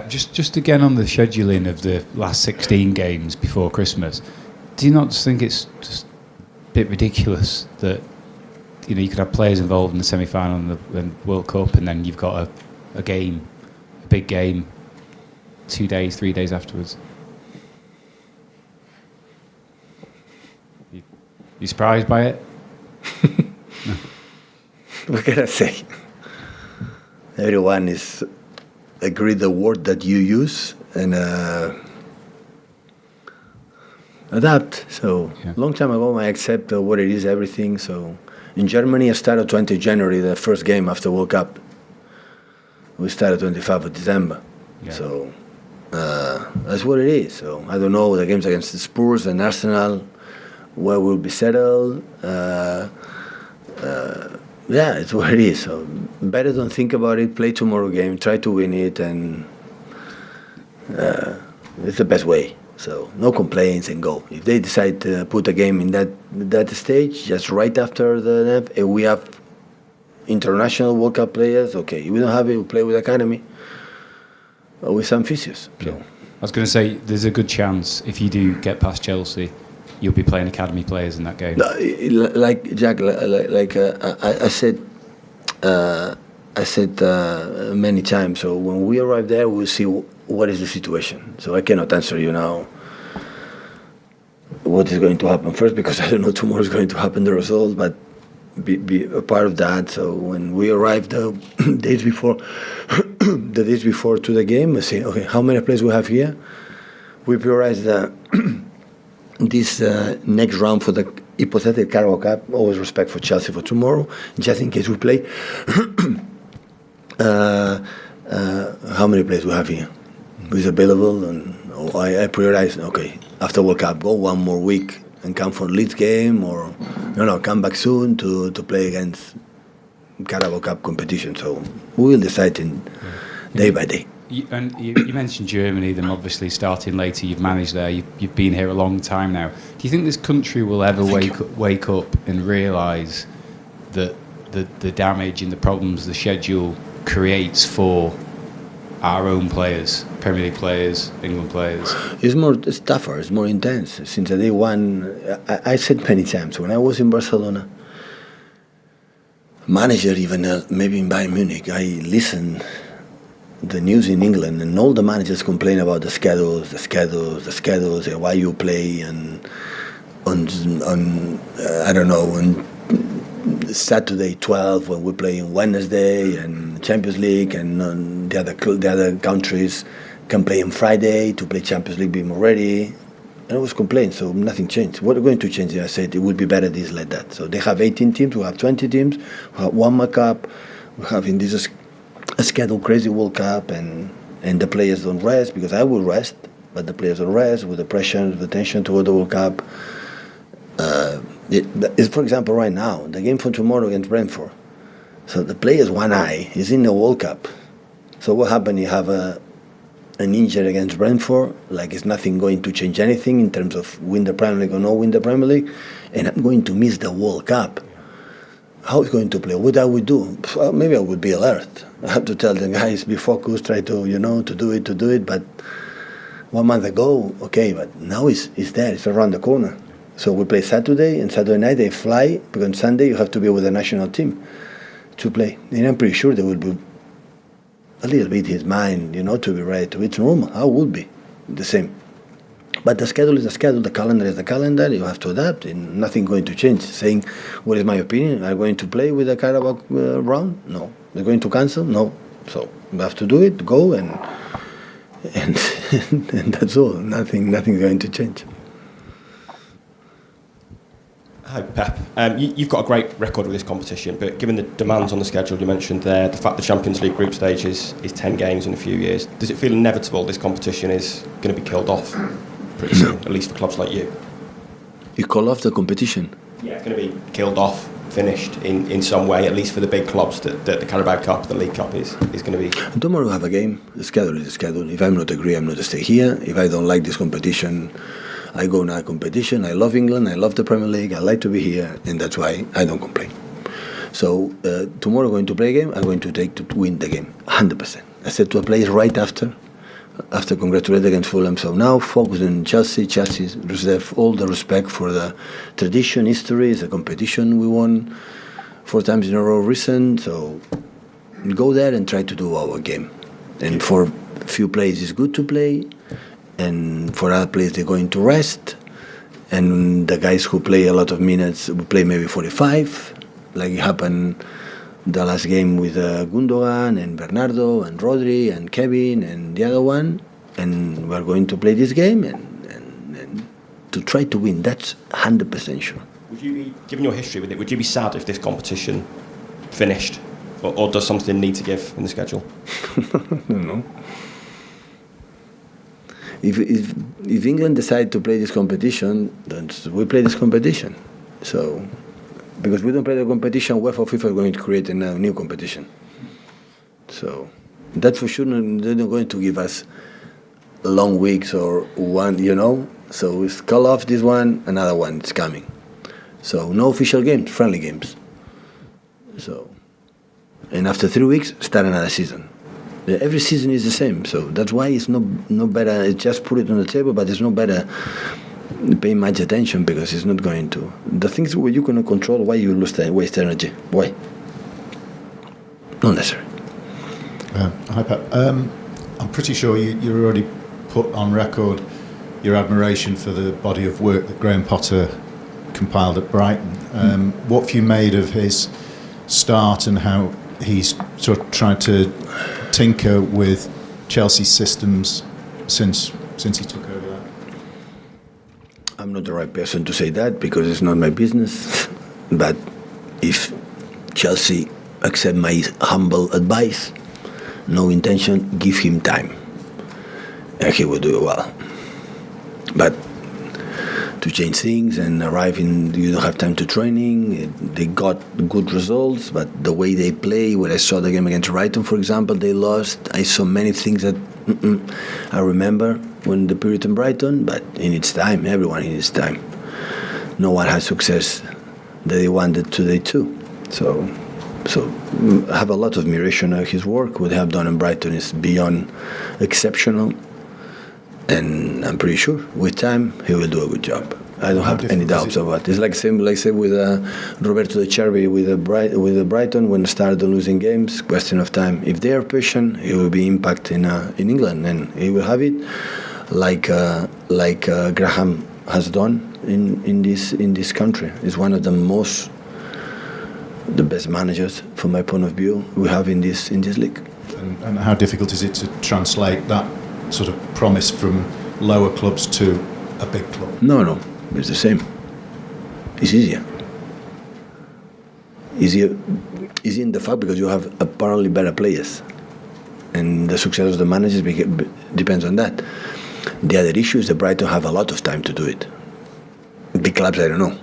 Just again on the scheduling of the last 16 games before Christmas, do you not just think it's just a bit ridiculous that you could have players involved in the semi-final and the World Cup, and then you've got a game, a big game, 2 days, 3 days afterwards? You surprised by it? No. What can I say? Everyone is agree the word that you use and adapt. So long time ago, I accept what it is, everything. So in Germany, I started 20 January, the first game after World Cup. We started 25 of December. Yeah. So that's what it is. So I don't know the games against the Spurs and Arsenal, where we'll be settled. Yeah, it's what it is. So better don't think about it. Play tomorrow game. Try to win it, and it's the best way. So no complaints and go. If they decide to put a game in that stage, just right after if we have international World Cup players, okay. If we don't have it, we play with academy or with some physios. So. Yeah. I was going to say, there's a good chance if you do get past Chelsea, you'll be playing academy players in that game. Like Jack, I said many times. So when we arrive there, we'll see what is the situation. So I cannot answer you now what is going to happen first, because I don't know tomorrow is going to happen the result, but be a part of that. So when we arrive the days before, to the game, we say, okay, how many players we have here? We prioritize this next round for the hypothetical Carabao Cup. Always respect for Chelsea for tomorrow, just in case we play. How many players we have here? Who is available? And I prioritize. Okay, after World Cup, go one more week and come for Leeds game, or come back soon to play against Carabao Cup competition. So we will decide day by day. You mentioned Germany, them obviously starting later. You've managed there. You've been here a long time now. Do you think this country will ever wake up and realise that the damage and the problems the schedule creates for our own players, Premier League players, England players? It's tougher. It's more intense. Since the day one, I said many times when I was in Barcelona, manager even maybe in Bayern Munich, I listened the news in England, and all the managers complain about the schedules, and why you play and on I don't know, on Saturday 12 when we play on Wednesday, and Champions League, and on the other countries can play on Friday to play Champions League, be more ready. And I was complaining, so nothing changed. What are going to change? I said it would be better this like that. So they have 18 teams, we have 20 teams, we have one more cup, we have in this a schedule crazy World Cup, and the players don't rest, because I will rest, but the players don't rest with the pressure, the tension toward the World Cup. For example, right now, the game for tomorrow against Brentford. So the player's one eye is in the World Cup. So what happens? You have an injury against Brentford, like it's nothing going to change anything in terms of win the Premier League or not win the Premier League, and I'm going to miss the World Cup. How is going to play? What I would do? Well, maybe I would be alert. I have to tell the guys, be focused, try to to do it. But 1 month ago, okay, but now it's there. It's around the corner. So we play Saturday, and Saturday night they fly, because on Sunday you have to be with the national team to play. And I'm pretty sure there will be a little bit his mind, to be ready to. It's normal. How would be the same? But the schedule is the schedule, the calendar is the calendar, you have to adapt, and nothing going to change. Saying, what is my opinion? Are you going to play with the Carabao round? No. They're going to cancel? No. So we have to do it, go, and that's all. Nothing's going to change. Hi, Pep. You've got a great record with this competition, but given the demands on the schedule you mentioned there, the fact the Champions League group stage is 10 games in a few years, does it feel inevitable this competition is going to be killed off pretty soon, at least for clubs like you? You call off the competition? Yeah, it's going to be killed off, finished in some way, at least for the big clubs, that the Carabao Cup, the League Cup is going to be. Tomorrow we have a game. The schedule is the schedule. If I'm not agree, I'm not to stay here. If I don't like this competition, I go now competition. I love England. I love the Premier League. I like to be here, and that's why I don't complain. So tomorrow, going to play a game. I'm going to take to win the game, 100%. I said to a players right after, after congratulating against Fulham. So now focus on Chelsea. Chelsea deserve all the respect for the tradition, history. It's a competition we won 4 times in a row recent. So go there and try to do our game. And for a few players, it's good to play. And for other players, they're going to rest. And the guys who play a lot of minutes will play maybe 45, like it happened the last game with Gundogan and Bernardo and Rodri and Kevin and the other one. And we're going to play this game and to try to win. That's 100% sure. Would you be, given your history with it, would you be sad if this competition finished? Or does something need to give in the schedule? No. If England decide to play this competition, then we play this competition. So, because we don't play the competition, UEFA or FIFA are going to create a new competition. So, that's for sure. They're not going to give us long weeks or one, So we call off this one, another one is coming. So no official games, friendly games. So, and after 3 weeks, start another season. Every season is the same, so that's why it's no better. It's just put it on the table, but it's no better pay much attention because it's not going to. The things where you cannot control, why you waste energy? Why? Not necessary. Hi, Pep. I'm pretty sure you already put on record your admiration for the body of work that Graham Potter compiled at Brighton. What have you made of his start and how he's sort of tried to tinker with Chelsea's systems since he took over that? I'm not the right person to say that because it's not my business. But if Chelsea accept my humble advice, no intention, give him time, and he will do it well. But to change things and arrive in, you don't have time to training. They got good results, but the way they play, when I saw the game against Brighton, for example, they lost. I saw many things that I remember when the period in Brighton, but it needs time. Everyone needs time. No one has success that they wanted today too. So I have a lot of admiration of his work. What they have done in Brighton is beyond exceptional. And I'm pretty sure with time he will do a good job. I don't have any doubts about it. It's like same like say with Roberto De Chervi with the Brighton when they started losing games. Question of time. If they are patient, he will be impact in England, and he will have it like Graham has done in this country. He's one of the best managers from my point of view we have in this league. And how difficult is it to translate that sort of promise from lower clubs to a big club? No, it's the same. It's easier. Easier in the fact because you have apparently better players, and the success of the managers depends on that. The other issue is that Brighton have a lot of time to do it. Big clubs, I don't know.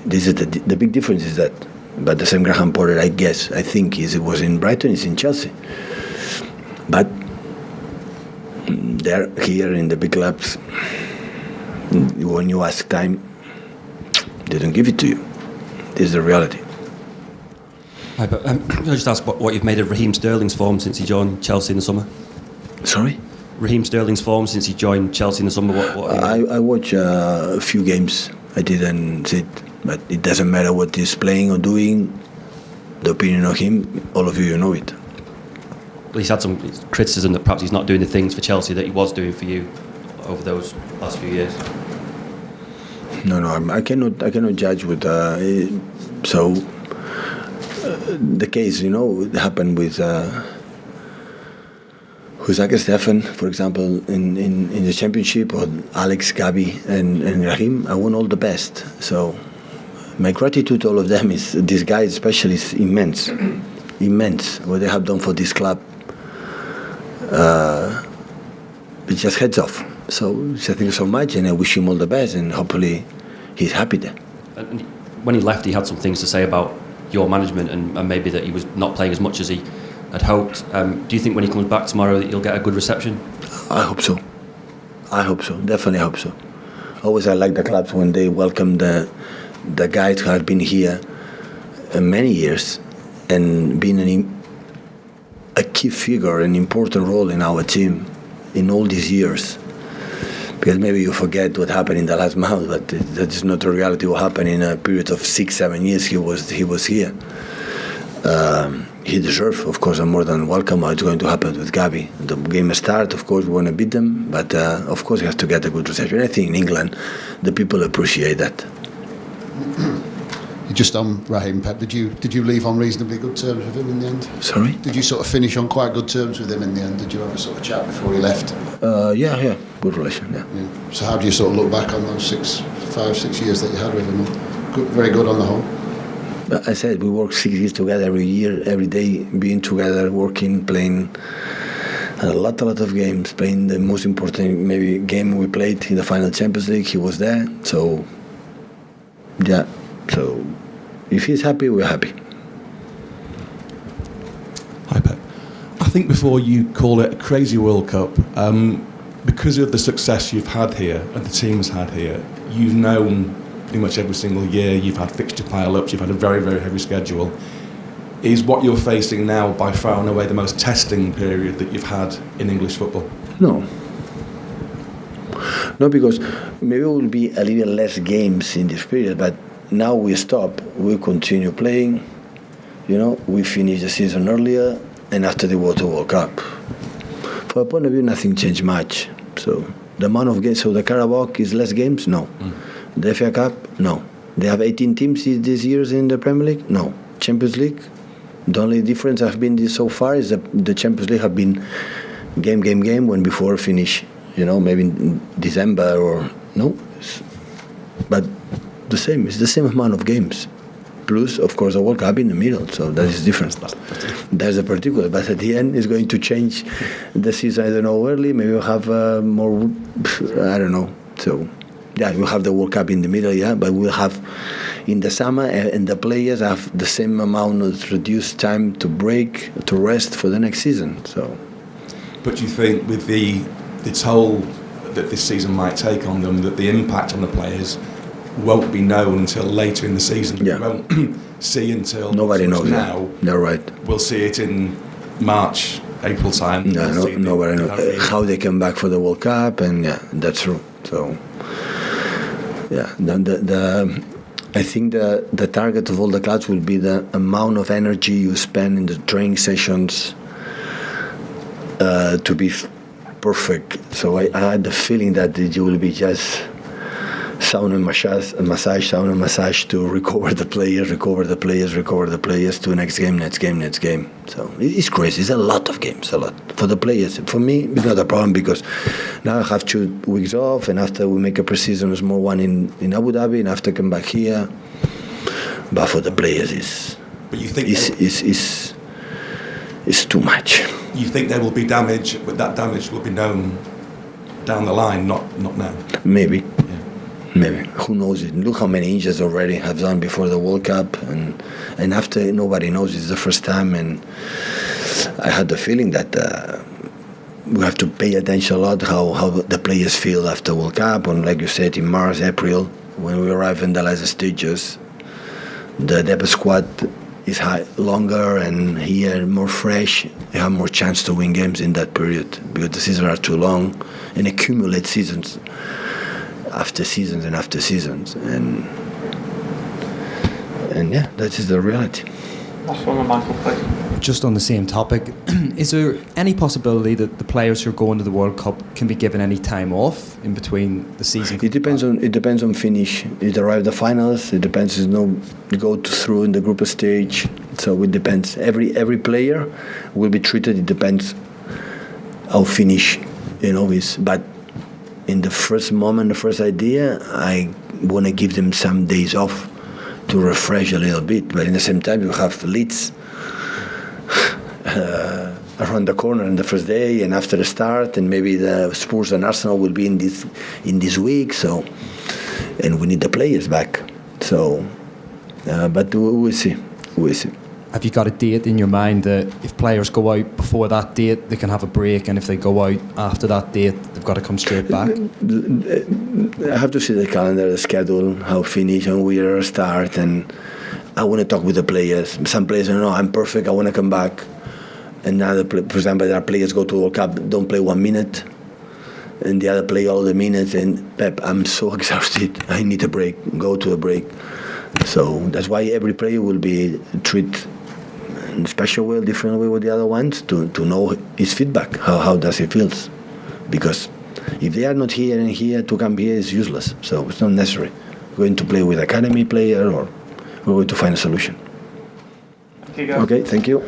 This is the big difference is that, but the same Graham Potter, I think it was in Brighton, it's in Chelsea. But they're here in the big clubs. When you ask time, they don't give it to you. This is the reality. Hi, but can I just ask what you've made of Raheem Sterling's form since he joined Chelsea in the summer? Sorry? Raheem Sterling's form since he joined Chelsea in the summer. I watch a few games. I didn't sit, but it doesn't matter what he's playing or doing. The opinion of him, all of you know it. He's had some criticism that perhaps he's not doing the things for Chelsea that he was doing for you over those last few years. No, I cannot judge with. The case, it happened with Husaka Stefan, for example, in the championship, or Alex, Gabi, and Raheem. I want all the best. So my gratitude to all of them is these guys, especially, is immense. What they have done for this club. It's just heads off. So thank you so much, and I wish him all the best, and hopefully he's happy there. And when he left, he had some things to say about your management and maybe that he was not playing as much as he had hoped. Do you think when he comes back tomorrow that you'll get a good reception? I hope so. Definitely hope so. Always I like the clubs when they welcome the guys who have been here many years and been a key figure, an important role in our team in all these years. Because maybe you forget what happened in the last month, but that is not the reality. What happened in a period of 6-7 years, he was here. He deserves, of course, a more than welcome. It's going to happen with Gabi. The game start, of course, we want to beat them, but of course, he has to get a good reception. I think in England, the people appreciate that. Just on Raheem, Pep, did you leave on reasonably good terms with him in the end? Sorry? Did you sort of finish on quite good terms with him in the end? Did you have a sort of chat before he left? Yeah, good relation, yeah. So how do you sort of look back on those 5-6 years that you had with him? Good, very good on the whole. But I said we work 6 years together every year, every day, being together, working, playing a lot of games, playing the most important maybe game we played in the final Champions League. He was there, so yeah. So if he's happy, we're happy. Hi, Pep. I think before you call it a crazy World Cup, because of the success you've had here and the team's had here, you've known pretty much every single year, you've had fixture pile-ups, you've had a very, very heavy schedule. Is what you're facing now by far and away the most testing period that you've had in English football? No, because maybe it will be a little less games in this period, but now we stop, we continue playing, we finish the season earlier, and after the World Cup. From a point of view, nothing changed much. So the amount of games, so the Carabao is less games? No. The FA Cup? No. They have 18 teams this year in the Premier League? No. Champions League? The only difference have been this so far is that the Champions League have been game, when before finish, maybe in December or no. But it's the same amount of games. Plus, of course, the World Cup in the middle, so that is different. That's a particular, but at the end, it's going to change the season. I don't know early. Maybe we'll have more. I don't know. So, yeah, we'll have the World Cup in the middle, yeah, but we'll have in the summer, and the players have the same amount of reduced time to break, to rest for the next season. So, but do you think with the toll that this season might take on them, that the impact on the players won't be known until later in the season? Yeah. We won't see until nobody knows now. That. They're right. We'll see it in March, April time. Nobody knows how they come back for the World Cup, and yeah, that's true. So, yeah, I think the target of all the clubs will be the amount of energy you spend in the training sessions to be perfect. So I had the feeling that it will be just sauna massage to recover the players to next game. So it's crazy. It's a lot of games, a lot for the players. For me, it's not a problem because now I have 2 weeks off, and after we make a pre-season, a small one in Abu Dhabi, and after come back here. But for the players, But you think it's too much. You think there will be damage, but that damage will be known down the line, not now. Maybe. Maybe. Who knows it? Look how many injuries already have done before the World Cup, and after nobody knows. It's the first time, and I had the feeling that we have to pay attention a lot how the players feel after World Cup, and like you said, in March, April, when we arrive in the last stages, the depth squad is longer and here more fresh. You have more chance to win games in that period because the seasons are too long and accumulate seasons after seasons and after seasons, and yeah, that is the reality. Last one, Michael, please. Just on the same topic, is there any possibility that the players who are going to the World Cup can be given any time off in between the season? It depends on finish. It arrive the finals. It depends. Go through in the group stage. So it depends. Every player will be treated. It depends how finish, is. But in the first moment, the first idea, I want to give them some days off to refresh a little bit. But in the same time, you have Leeds around the corner in the first day, and after the start, and maybe the Spurs and Arsenal will be in this week. So, and we need the players back. So, but we'll see. Have you got a date in your mind that if players go out before that date, they can have a break, and if they go out after that date, they've got to come straight back? I have to see the calendar, the schedule, how finish, and where start, and I want to talk with the players. Some players, I'm perfect. I want to come back Another, for example, there are players go to the World Cup, don't play 1 minute, and the other play all the minutes. And Pep, I'm so exhausted. I need a break. Go to a break. So that's why every player will be treated in a special way, different way with the other ones to know his feedback. How does he feels? Because if they are not here and here, to come here is useless. So it's not necessary. We're going to play with academy player, or we're going to find a solution. Okay, guys. Okay, thank you.